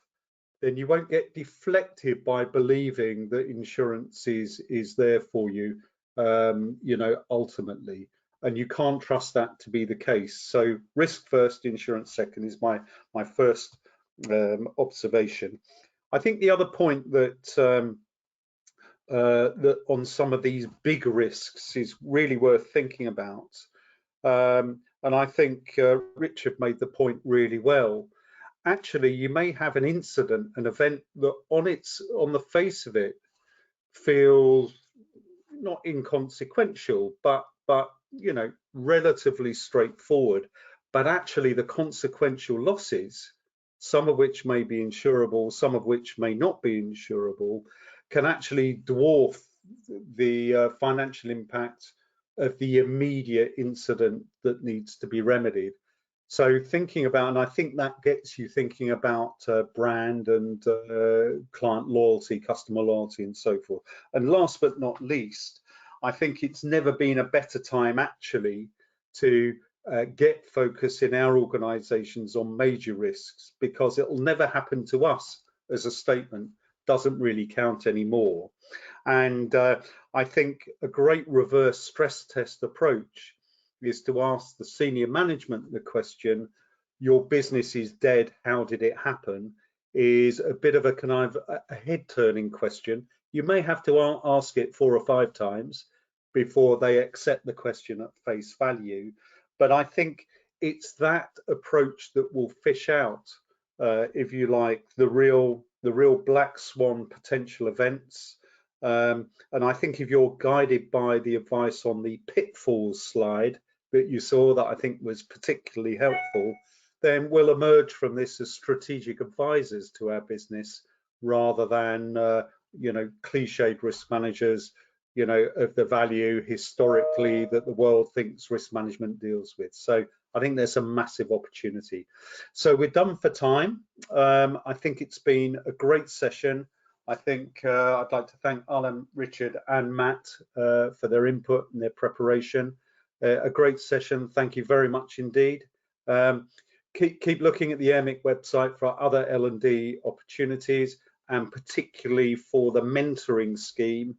then you won't get deflected by believing that insurance is there for you, you know, ultimately, and you can't trust that to be the case. So risk first, insurance second is my first observation. I think the other point that that on some of these big risks is really worth thinking about, and I think Richard made the point really well. Actually, you may have an incident, an event that on the face of it feels not inconsequential, but you know, relatively straightforward. But actually, the consequential losses, some of which may be insurable, some of which may not be insurable, can actually dwarf the financial impact of the immediate incident that needs to be remedied. So thinking about, and I think that gets you thinking about brand and client loyalty, customer loyalty, and so forth. And last but not least, I think it's never been a better time actually to get focus in our organisations on major risks, because it will never happen to us as a statement doesn't really count anymore. And I think a great reverse stress test approach is to ask the senior management the question, your business is dead, how did it happen, is a bit of a kind of a head-turning question. You may have to ask it 4 or 5 times before they accept the question at face value. But I think it's that approach that will fish out, if you like, the real black swan potential events. And I think if you're guided by the advice on the pitfalls slide that you saw, that I think was particularly helpful, then we'll emerge from this as strategic advisors to our business rather than you know, cliched risk managers, you know, of the value historically that the world thinks risk management deals with. So I think there's a massive opportunity. So we're done for time. I think it's been a great session. I think I'd like to thank Alan, Richard and Matt for their input and their preparation. A great session. Thank you very much indeed. Keep looking at the AIRMIC website for other L&D opportunities, and particularly for the mentoring scheme,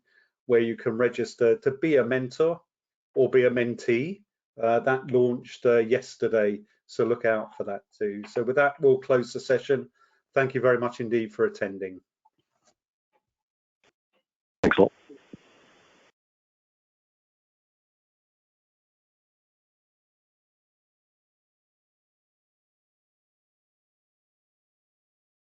where you can register to be a mentor or be a mentee. That launched yesterday, so look out for that too. So with that, we'll close the session. Thank you very much indeed for attending. Thanks all.